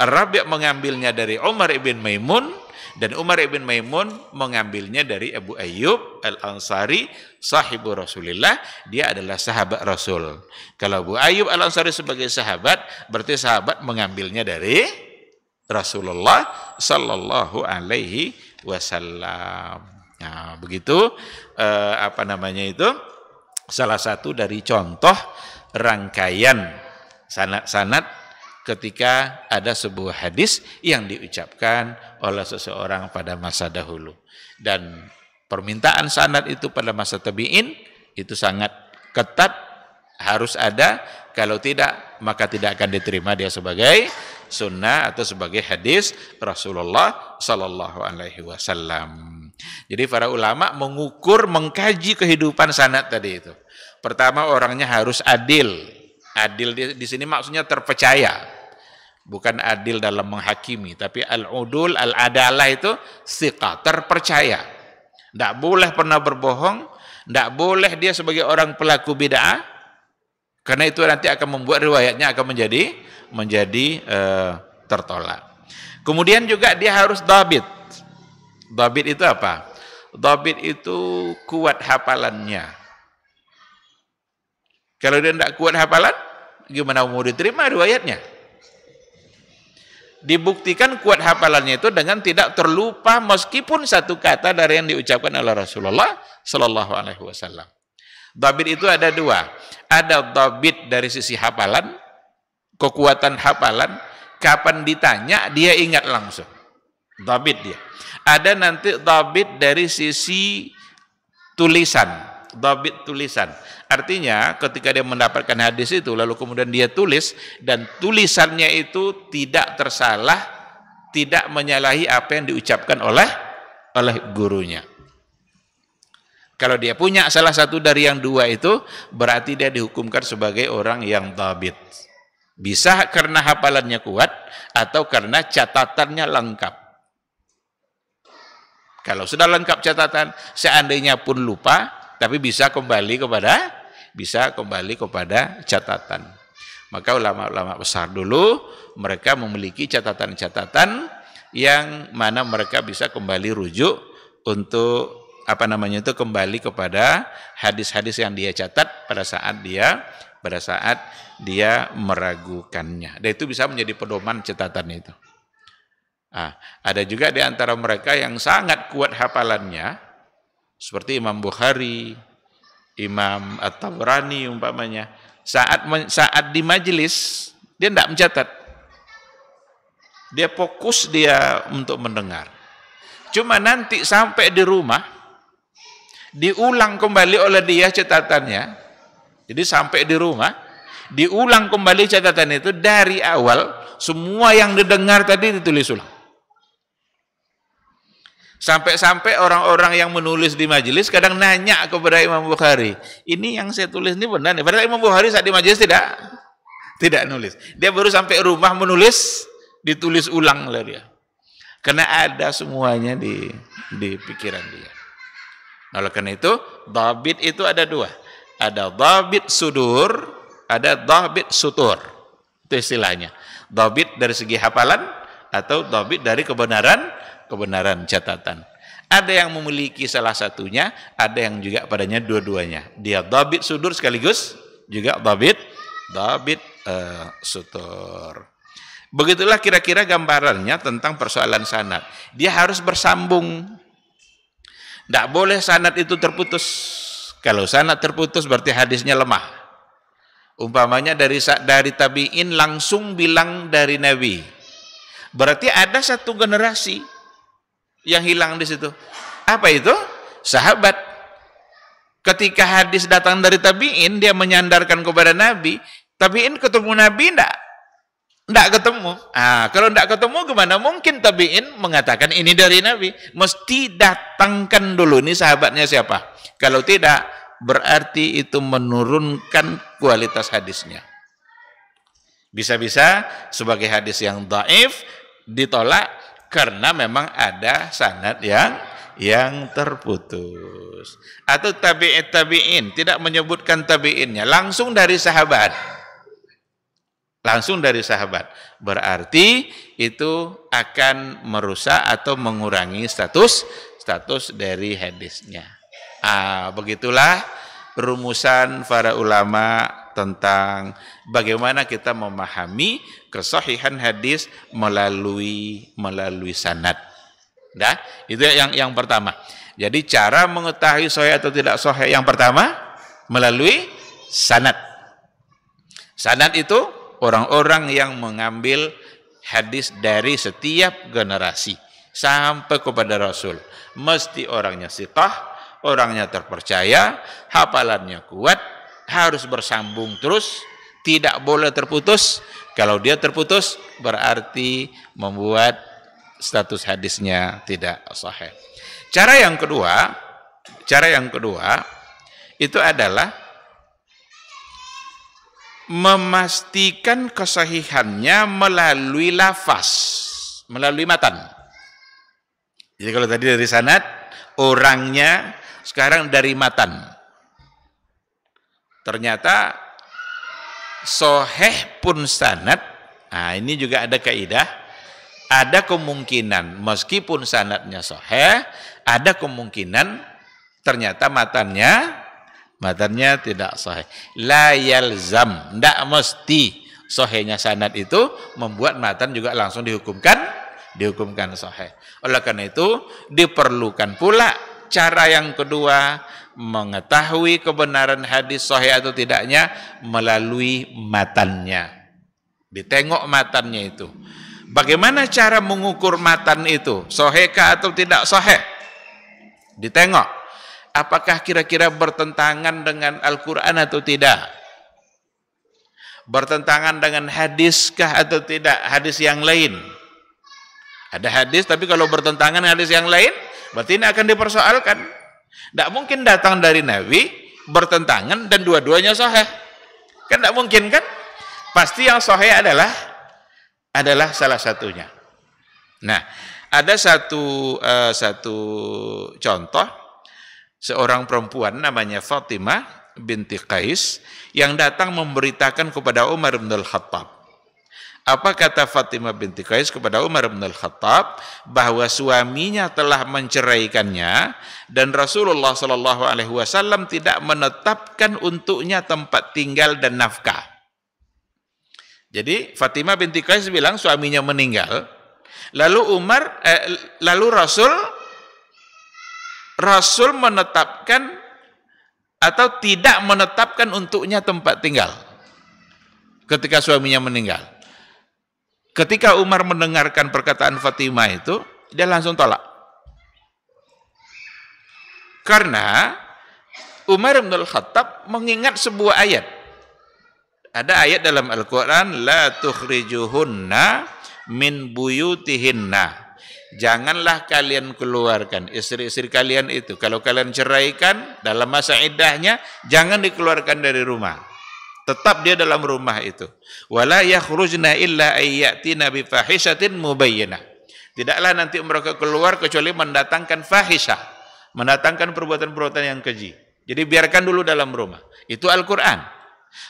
Ar-Rabi' mengambilnya dari Umar ibn Maimun, dan Umar ibn Maimun mengambilnya dari Abu Ayyub Al-Ansari sahibu Rasulillah, dia adalah sahabat Rasul. Kalau Abu Ayyub Al-Ansari sebagai sahabat, berarti sahabat mengambilnya dari Rasulullah sallallahu alaihi wasallam. Nah, begitu salah satu dari contoh rangkaian sanad ketika ada sebuah hadis yang diucapkan oleh seseorang pada masa dahulu. Dan permintaan sanad itu pada masa tabi'in itu sangat ketat, harus ada. Kalau tidak, maka tidak akan diterima dia sebagai sunnah atau sebagai hadis Rasulullah sallallahu alaihi wasallam. Jadi para ulama mengukur, mengkaji kehidupan sanad tadi itu. Pertama, orangnya harus adil. Adil di sini maksudnya terpercaya. Bukan adil dalam menghakimi, tapi al-udul, al-adalah itu thiqah, terpercaya. Tidak boleh pernah berbohong, tidak boleh dia sebagai orang pelaku bid'ah, karena itu nanti akan membuat riwayatnya akan menjadi tertolak. Kemudian juga dia harus dhabit. Dhabit itu apa? Dhabit itu kuat hafalannya. Kalau dia tidak kuat hafalan, gimana mau diterima riwayatnya? Dibuktikan kuat hafalannya itu dengan tidak terlupa meskipun satu kata dari yang diucapkan oleh Rasulullah Sallallahu Alaihi Wasallam. Dhabit itu ada dua. Ada dhabit dari sisi hafalan, kekuatan hafalan, kapan ditanya dia ingat langsung. Dhabit dia. Ada nanti dhabit dari sisi tulisan, dhabit tulisan. Artinya ketika dia mendapatkan hadis itu lalu kemudian dia tulis dan tulisannya itu tidak tersalah, tidak menyalahi apa yang diucapkan oleh gurunya. Kalau dia punya salah satu dari yang dua itu, berarti dia dihukumkan sebagai orang yang dhabit. Bisa karena hafalannya kuat atau karena catatannya lengkap. Kalau sudah lengkap catatan, seandainya pun lupa, tapi bisa kembali kepada catatan. Maka ulama-ulama besar dulu mereka memiliki catatan-catatan yang mana mereka bisa kembali rujuk untuk kembali kepada hadis-hadis yang dia catat pada saat dia meragukannya. Dan itu bisa menjadi pedoman catatan itu. Ada juga di antara mereka yang sangat kuat hafalannya, seperti Imam Bukhari, Imam At-Tabrani umpamanya. Saat di majelis dia tidak mencatat, dia fokus dia untuk mendengar. Cuma nanti sampai di rumah diulang kembali oleh dia catatannya. Jadi sampai di rumah diulang kembali catatan itu dari awal, semua yang didengar tadi ditulis ulang. Sampai-sampai orang-orang yang menulis di majelis kadang nanya kepada Imam Bukhari, ini yang saya tulis ini benar nih? Padahal Imam Bukhari saat di majelis tidak nulis. Dia baru sampai rumah menulis, ditulis ulang oleh dia. Karena ada semuanya di pikiran dia. Oleh karena itu, dhabit itu ada dua. Ada dhabit sudur, ada dhabit sutur. Itu istilahnya. Dhabit dari segi hafalan atau dhabit dari kebenaran catatan. Ada yang memiliki salah satunya, ada yang juga padanya dua-duanya. Dia dhabit sudur sekaligus juga dhabit sutur. Begitulah kira-kira gambarannya tentang persoalan sanad. Dia harus bersambung. Tidak boleh sanad itu terputus. Kalau sanad terputus berarti hadisnya lemah. Umpamanya dari tabi'in langsung bilang dari Nabi. Berarti ada satu generasi yang hilang di situ. Apa itu? Sahabat. Ketika hadis datang dari tabi'in, dia menyandarkan kepada Nabi. Tabi'in ketemu Nabi enggak ketemu. Kalau enggak ketemu gimana mungkin tabi'in mengatakan ini dari Nabi? Mesti datangkan dulu ini sahabatnya siapa. Kalau tidak, berarti itu menurunkan kualitas hadisnya. Bisa-bisa sebagai hadis yang dhaif ditolak karena memang ada sanad yang terputus. Atau tabi'in tidak menyebutkan tabi'innya, langsung dari sahabat. Langsung dari sahabat. Berarti itu akan merusak atau mengurangi status dari hadisnya. Begitulah rumusan para ulama tentang bagaimana kita memahami kesahihan hadis melalui sanad. Nah, itu yang pertama. Jadi cara mengetahui sahih atau tidak sahih yang pertama melalui sanad. Sanad itu orang-orang yang mengambil hadis dari setiap generasi sampai kepada Rasul. Mesti orangnya sithah, orangnya terpercaya, hafalannya kuat, harus bersambung terus, tidak boleh terputus. Kalau dia terputus berarti membuat status hadisnya tidak sahih. Cara yang kedua itu adalah memastikan kesahihannya melalui lafaz, melalui matan. Jadi kalau tadi dari sanad, orangnya, sekarang dari matan. Ternyata sahih pun sanad, nah ini juga ada kaidah, ada kemungkinan meskipun sanadnya sahih, ada kemungkinan ternyata matannya tidak sahih. La yalzam, tidak mesti sahihnya sanad itu membuat matan juga langsung dihukumkan sahih. Oleh karena itu diperlukan pula cara yang kedua, mengetahui kebenaran hadis sahih atau tidaknya melalui matannya. Ditengok matannya itu. Bagaimana cara mengukur matan itu? Sahihkah atau tidak sahih? Ditengok. Apakah kira-kira bertentangan dengan Al-Quran atau tidak? Bertentangan dengan hadiskah atau tidak? Hadis yang lain. Ada hadis, tapi kalau bertentangan dengan hadis yang lain, berarti ini akan dipersoalkan. Tidak mungkin datang dari Nabi, bertentangan, dan dua-duanya sahih. Kan tidak mungkin kan? Pasti yang sahih adalah salah satunya. Nah, ada satu contoh, seorang perempuan namanya Fatimah binti Qais yang datang memberitakan kepada Umar bin Al-Khattab. Apa kata Fatimah binti Qais kepada Umar bin Al-Khattab? Bahwa suaminya telah menceraikannya dan Rasulullah SAW tidak menetapkan untuknya tempat tinggal dan nafkah. Jadi Fatimah binti Qais bilang suaminya meninggal, lalu Rasul menetapkan atau tidak menetapkan untuknya tempat tinggal ketika suaminya meninggal. Ketika Umar mendengarkan perkataan Fatimah itu, dia langsung tolak. Karena Umar bin Al-Khattab mengingat sebuah ayat. Ada ayat dalam Al-Quran, la tukhrijuhunna min buyutihinna. Janganlah kalian keluarkan istri-istri kalian itu. Kalau kalian ceraikan dalam masa iddahnya, jangan dikeluarkan dari rumah. Tetap dia dalam rumah itu. Wala yakhrujna illa ayyatina bi fahishatin mubayyinah. Tidaklah nanti mereka keluar kecuali mendatangkan fahisyah, mendatangkan perbuatan-perbuatan yang keji. Jadi biarkan dulu dalam rumah. Itu Al-Quran.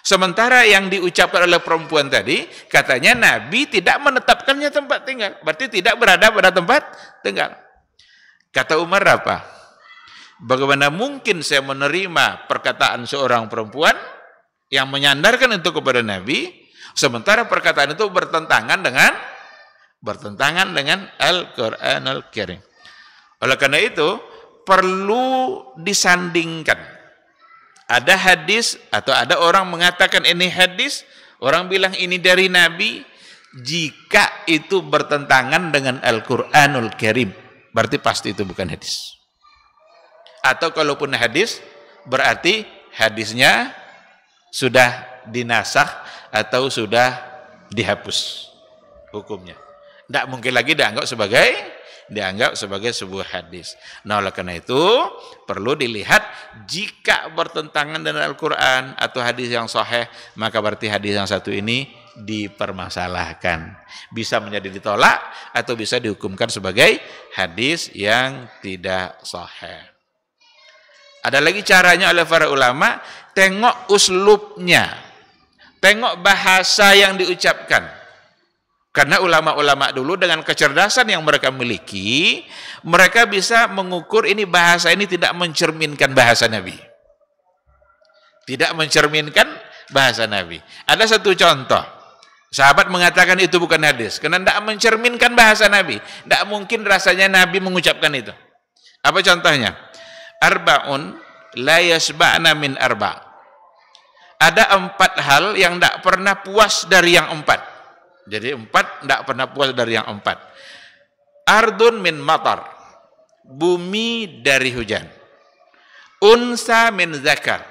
Sementara yang diucapkan oleh perempuan tadi, katanya Nabi tidak menetapkannya tempat tinggal. Berarti tidak berada pada tempat tinggal. Kata Umar apa? Bagaimana mungkin saya menerima perkataan seorang perempuan yang menyandarkan itu kepada Nabi, sementara perkataan itu bertentangan dengan Al-Quranul Karim. Oleh karena itu, perlu disandingkan. Ada hadis atau ada orang mengatakan ini hadis, orang bilang ini dari Nabi, jika itu bertentangan dengan Al-Quranul Karim, berarti pasti itu bukan hadis. Atau kalaupun hadis, berarti hadisnya sudah dinasakh atau sudah dihapus hukumnya. Tidak mungkin lagi dianggap sebagai sebuah hadis. Nah, oleh karena itu perlu dilihat jika bertentangan dengan Al-Quran atau hadis yang sahih, maka berarti hadis yang satu ini dipermasalahkan. Bisa menjadi ditolak atau bisa dihukumkan sebagai hadis yang tidak sahih. Ada lagi caranya oleh para ulama, tengok uslubnya, tengok bahasa yang diucapkan. Karena ulama-ulama dulu dengan kecerdasan yang mereka miliki, mereka bisa mengukur ini bahasa ini tidak mencerminkan bahasa Nabi. Tidak mencerminkan bahasa Nabi. Ada satu contoh, sahabat mengatakan itu bukan hadis, karena tidak mencerminkan bahasa Nabi. Tidak mungkin rasanya Nabi mengucapkan itu. Apa contohnya? Arba'un la yasba'na min arba'. Ada 4 hal yang tidak pernah puas dari yang 4. Jadi 4 tidak pernah puas dari yang 4. Ardun min matar. Bumi dari hujan. Unsa min zakar.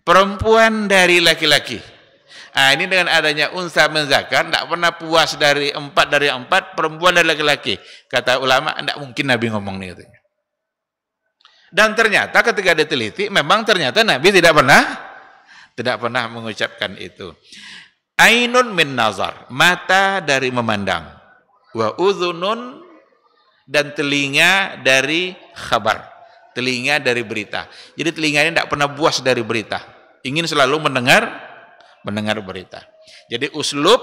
Perempuan dari laki-laki. Nah, ini dengan adanya unsa menzakar, tidak pernah puas dari 4 dari 4, perempuan dan laki-laki. Kata ulama, tidak mungkin Nabi ngomong nih katanya. Dan ternyata ketika diteliti, memang ternyata Nabi tidak pernah mengucapkan itu. Ainun min nazar, mata dari memandang. Wa udhunun, dan telinga dari khabar, telinga dari berita. Jadi telinganya tidak pernah puas dari berita, ingin selalu mendengar berita. Jadi uslub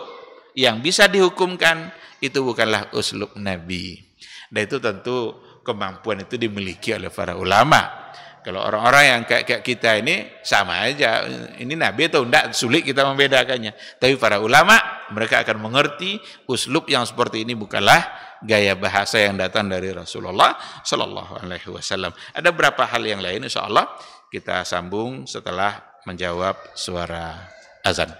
yang bisa dihukumkan itu bukanlah uslub Nabi. Dan itu tentu kemampuan itu dimiliki oleh para ulama. Kalau orang-orang yang kayak kita ini sama aja, ini Nabi atau enggak, sulit kita membedakannya. Tapi para ulama, mereka akan mengerti uslub yang seperti ini bukanlah gaya bahasa yang datang dari Rasulullah Sallallahu Alaihi Wasallam. Ada beberapa hal yang lain, insya Allah kita sambung setelah menjawab suara azan.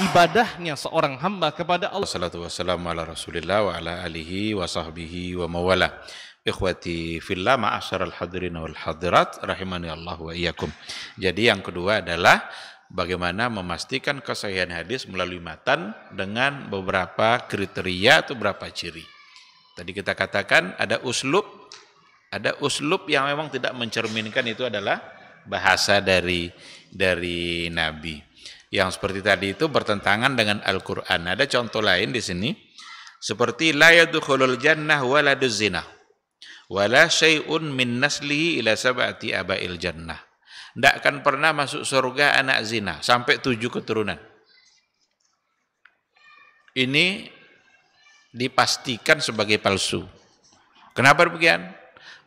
Ibadahnya seorang hamba kepada Allah. Wassalatu wassalamu ala Rasulillah wa ala alihi wa sahbihi wa mawala. Ikhwati fillah, ma'asyaral hadirin wal hadirat, rahimani Allah wa iyyakum. Jadi yang kedua adalah bagaimana memastikan kesahihan hadis melalui matan dengan beberapa kriteria atau beberapa ciri. Tadi kita katakan ada uslub yang memang tidak mencerminkan itu adalah bahasa dari Nabi. Yang seperti tadi itu bertentangan dengan Al-Qur'an. Ada contoh lain di sini seperti la yadkhulul jannah waladuz zina wala syai'un min naslihi ila sab'ati abail jannah. Tidak akan pernah masuk surga anak zina sampai 7 keturunan. Ini dipastikan sebagai palsu. Kenapa demikian?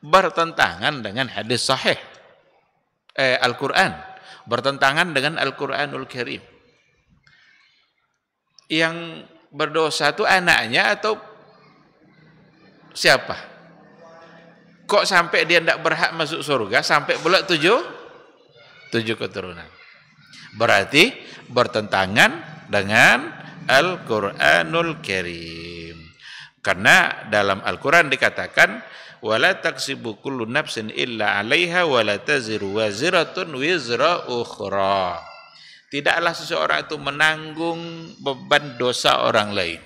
Bertentangan dengan hadis sahih Al-Quran, bertentangan dengan Al-Quranul Karim. Yang berdosa itu anaknya atau siapa? Kok sampai dia tidak berhak masuk surga sampai pula 7 keturunan? Berarti bertentangan dengan Al-Quranul Karim. Karena dalam Al-Quran dikatakan wala taksibu kullu nafsin illa 'alaiha wala taziru waziratun wizra ukhra. Tidaklah seseorang itu menanggung beban dosa orang lain.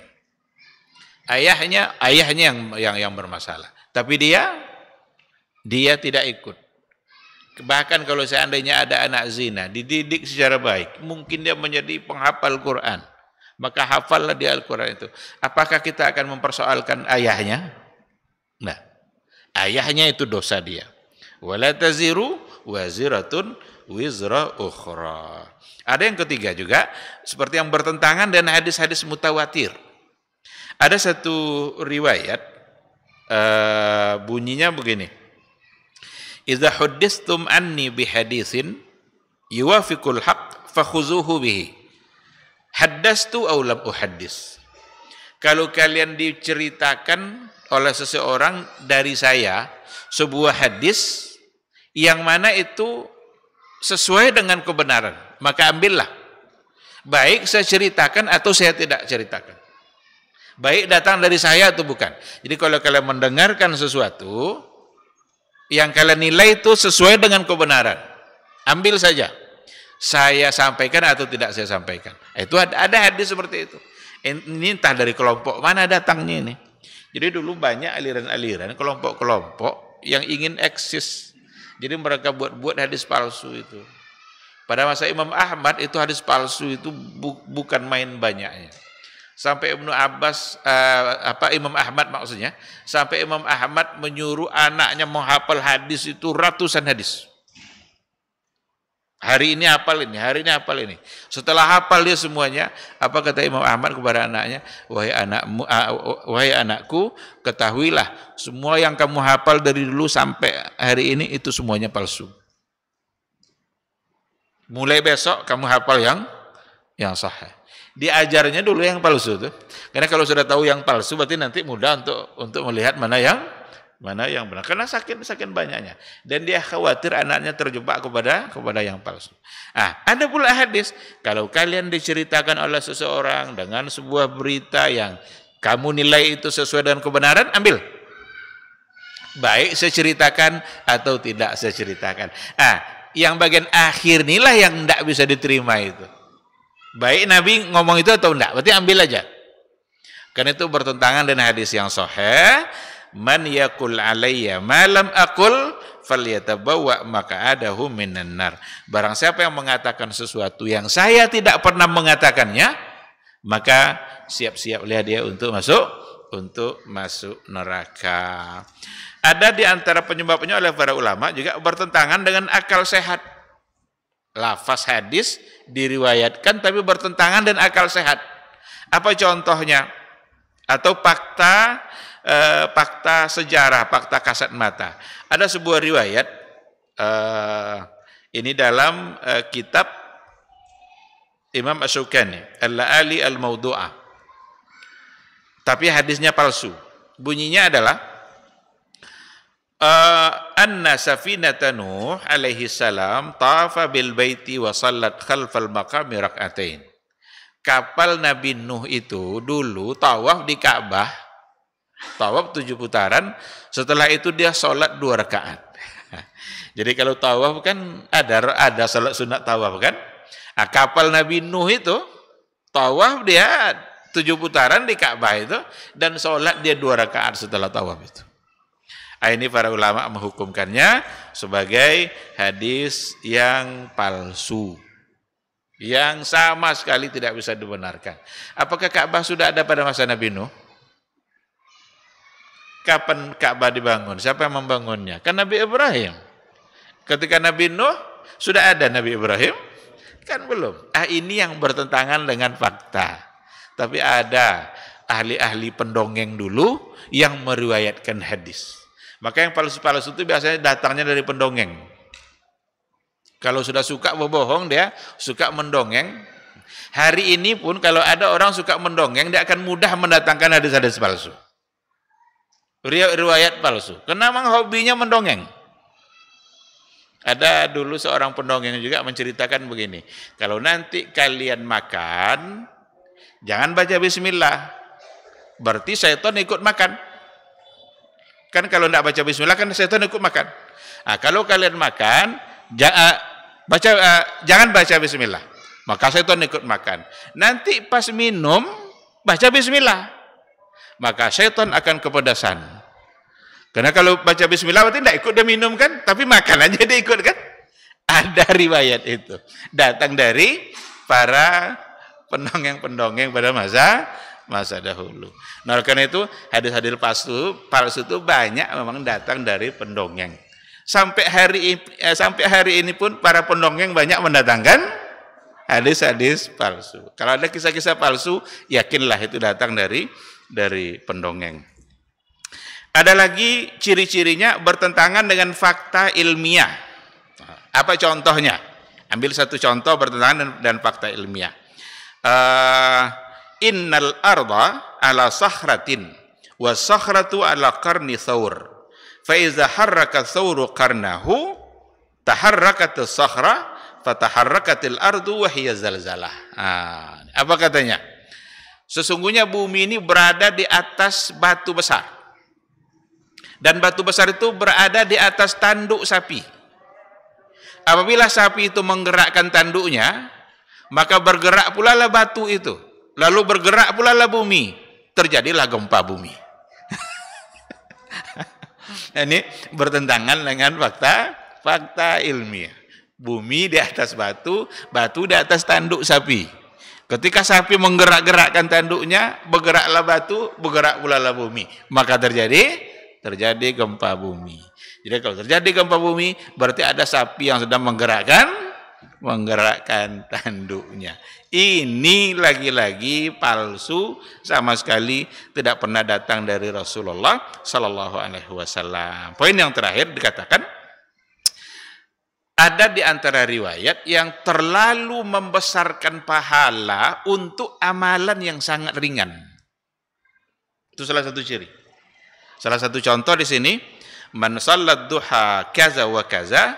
Ayahnya yang bermasalah, tapi dia tidak ikut. Bahkan kalau seandainya ada anak zina, dididik secara baik, mungkin dia menjadi penghafal Quran, maka hafallah dia Al-Quran itu. Apakah kita akan mempersoalkan ayahnya? Nah, ayahnya itu dosa dia. Wala taziru waziratun wizra ukhra. Ada yang ketiga juga, seperti yang bertentangan dengan hadis-hadis mutawatir. Ada satu riwayat, bunyinya begini. Idza huddistum anni bihaditsin yuwafiqul haqq fakhuzuhu bihi. Haddastu aw lam uhaddis. Kalau kalian diceritakan oleh seseorang dari saya sebuah hadis yang mana itu sesuai dengan kebenaran, maka ambillah. Baik saya ceritakan atau saya tidak ceritakan. Baik datang dari saya atau bukan. Jadi kalau kalian mendengarkan sesuatu yang kalian nilai itu sesuai dengan kebenaran, ambil saja. Saya sampaikan atau tidak saya sampaikan. Itu ada hadis seperti itu. Ini entah dari kelompok mana datangnya ini. Jadi dulu banyak aliran-aliran, kelompok-kelompok yang ingin eksis. Jadi mereka buat hadis palsu itu. Pada masa Imam Ahmad itu hadis palsu itu bukan main banyaknya. Sampai Ibnu Abbas, Imam Ahmad maksudnya, sampai Imam Ahmad menyuruh anaknya menghafal hadis itu ratusan hadis. Hari ini hafal ini, hari ini hafal ini. Setelah hafal dia semuanya, apa kata Imam Ahmad kepada anaknya? Wahai anakku, ketahuilah semua yang kamu hafal dari dulu sampai hari ini itu semuanya palsu. Mulai besok kamu hafal yang sahih. Diajarnya dulu yang palsu tuh. Karena kalau sudah tahu yang palsu berarti nanti mudah untuk melihat mana yang benar. Karena saking banyaknya. Dan dia khawatir anaknya terjebak kepada yang palsu. Ada pula hadis, kalau kalian diceritakan oleh seseorang dengan sebuah berita yang kamu nilai itu sesuai dengan kebenaran, ambil. Baik saya ceritakan atau tidak saya ceritakan. yang bagian akhir inilah yang tidak bisa diterima itu. Baik Nabi ngomong itu atau enggak, berarti ambil aja. Karena itu bertentangan dengan hadis yang sahih, man yaqul alayya ma lam aqul falyatabawwa maq'adahu minan nar. Barang siapa yang mengatakan sesuatu yang saya tidak pernah mengatakannya, maka siap-siaplah dia untuk masuk neraka. Ada di antara penyebabnya oleh para ulama juga bertentangan dengan akal sehat. Lafaz hadis diriwayatkan tapi bertentangan dengan akal sehat. Apa contohnya? Atau fakta sejarah, fakta kasat mata. Ada sebuah riwayat ini dalam kitab Imam Asy-Syaukani, Al-La'ali Al-Mawdu'ah. Tapi hadisnya palsu. Bunyinya adalah anna safinata Nuh alaihi salam tafa bil baiti wa sallat khalfal maqami rak'atain. Kapal Nabi Nuh itu dulu tawaf di Ka'bah, tawaf 7 putaran, setelah itu dia sholat 2 rakaat. Jadi kalau tawaf kan ada sholat sunat tawaf kan? Nah, kapal Nabi Nuh itu tawaf dia 7 putaran di Ka'bah itu dan sholat dia 2 rakaat setelah tawaf itu. Nah, ini para ulama menghukumkannya sebagai hadis yang palsu, yang sama sekali tidak bisa dibenarkan. Apakah Ka'bah sudah ada pada masa Nabi Nuh? Kapan Ka'bah dibangun? Siapa yang membangunnya? Kan Nabi Ibrahim. Ketika Nabi Nuh sudah ada Nabi Ibrahim? Kan belum. Ini yang bertentangan dengan fakta. Tapi ada ahli-ahli pendongeng dulu yang meriwayatkan hadis. Maka yang palsu-palsu itu biasanya datangnya dari pendongeng. Kalau sudah suka berbohong, dia suka mendongeng. Hari ini pun kalau ada orang suka mendongeng, dia akan mudah mendatangkan hadis-hadis palsu. Riwayat palsu. Karena memang hobinya mendongeng. Ada dulu seorang pendongeng juga menceritakan begini. Kalau nanti kalian makan, jangan baca bismillah. Berarti syaitan ikut makan. Kan kalau tidak baca bismillah, kan syaitan ikut makan. Nah, kalau kalian makan, jangan baca bismillah, maka syaitan ikut makan. Nanti pas minum baca bismillah, maka syaitan akan kepedasan. Karena kalau baca bismillah berarti tidak ikut dia minum kan, tapi makan aja dia ikut kan. Ada riwayat itu datang dari para pendongeng-pendongeng pada masa dahulu. Nah, karena itu hadis-hadis palsu itu banyak memang datang dari pendongeng. Sampai hari ini pun para pendongeng banyak mendatangkan hadis-hadis palsu. Kalau ada kisah-kisah palsu, yakinlah itu datang dari pendongeng. Ada lagi ciri-cirinya bertentangan dengan fakta ilmiah. Apa contohnya? Ambil satu contoh bertentangan dengan fakta ilmiah. Innal arda ala sakhratin wa sakhratu ala qarni thawr. Faiza harraka thawru qarnahu taharrakatis sakhra fataharrakatil ardu wa hiya zalzalah. Apa katanya? Sesungguhnya bumi ini berada di atas batu besar. Dan batu besar itu berada di atas tanduk sapi. Apabila sapi itu menggerakkan tanduknya, maka bergerak pula lah batu itu. Lalu bergerak pula lah bumi. Terjadilah gempa bumi. Ini bertentangan dengan fakta ilmiah. Bumi di atas batu, batu di atas tanduk sapi. Ketika sapi menggerak-gerakkan tanduknya, bergeraklah batu, bergerak pula lah bumi. Maka terjadi gempa bumi. Jadi kalau terjadi gempa bumi, berarti ada sapi yang sedang menggerakkan tanduknya. Ini lagi-lagi palsu, sama sekali tidak pernah datang dari Rasulullah Sallallahu Alaihi Wasallam. Poin yang terakhir dikatakan, ada di antara riwayat yang terlalu membesarkan pahala untuk amalan yang sangat ringan. Itu salah satu ciri. Salah satu contoh di sini, man sallat duha kaza wa kaza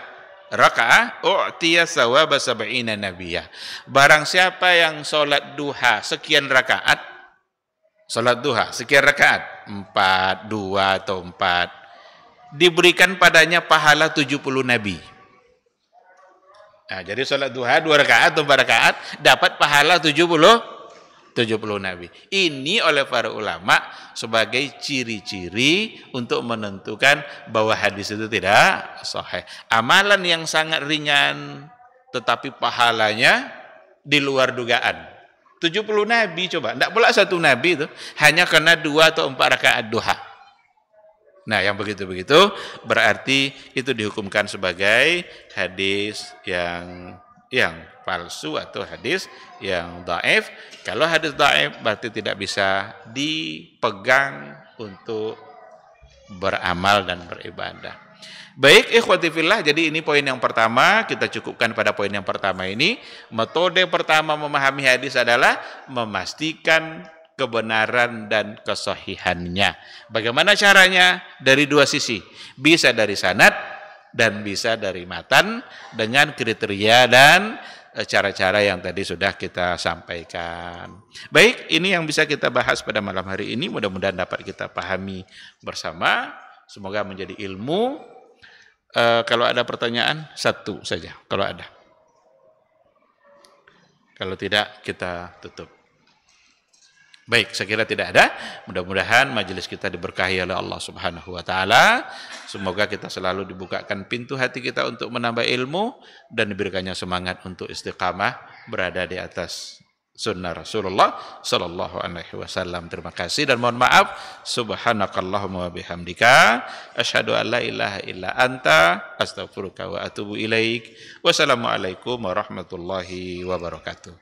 raka'ah u'tiya sawaba sab'ina nabiyah. Barang siapa yang salat duha sekian rakaat, salat duha sekian rakaat, 4, 2 atau 4, diberikan padanya pahala 70 nabi. Nah, jadi sholat duha 2 rakaat atau 4 rakaat dapat pahala 70 Nabi. Ini oleh para ulama sebagai ciri-ciri untuk menentukan bahwa hadis itu tidak sahih. Amalan yang sangat ringan tetapi pahalanya di luar dugaan. 70 Nabi coba, tidak pula satu Nabi itu hanya karena 2 atau 4 rakaat duha. Nah, yang begitu-begitu berarti itu dihukumkan sebagai hadis yang palsu atau hadis yang dhaif. Kalau hadis dhaif berarti tidak bisa dipegang untuk beramal dan beribadah. Baik, ikhwati fillah, jadi ini poin yang pertama, kita cukupkan pada poin yang pertama ini. Metode pertama memahami hadis adalah memastikan kebenaran dan kesahihannya. Bagaimana caranya? Dari 2 sisi. Bisa dari sanad dan bisa dari matan dengan kriteria dan cara-cara yang tadi sudah kita sampaikan. Baik, ini yang bisa kita bahas pada malam hari ini. Mudah-mudahan dapat kita pahami bersama. Semoga menjadi ilmu. Kalau ada pertanyaan, 1 saja. Kalau ada. Kalau tidak, kita tutup. Baik, saya kira tidak ada. Mudah-mudahan majelis kita diberkahi oleh Allah Subhanahu wa taala. Semoga kita selalu dibukakan pintu hati kita untuk menambah ilmu dan diberikannya semangat untuk istiqamah berada di atas sunnah Rasulullah sallallahu alaihi wasallam. Terima kasih dan mohon maaf. Subhanakallahumma wa bihamdika asyhadu an la ilaha illa anta astaghfiruka wa atubu ilaik. Wassalamualaikum warahmatullahi wabarakatuh.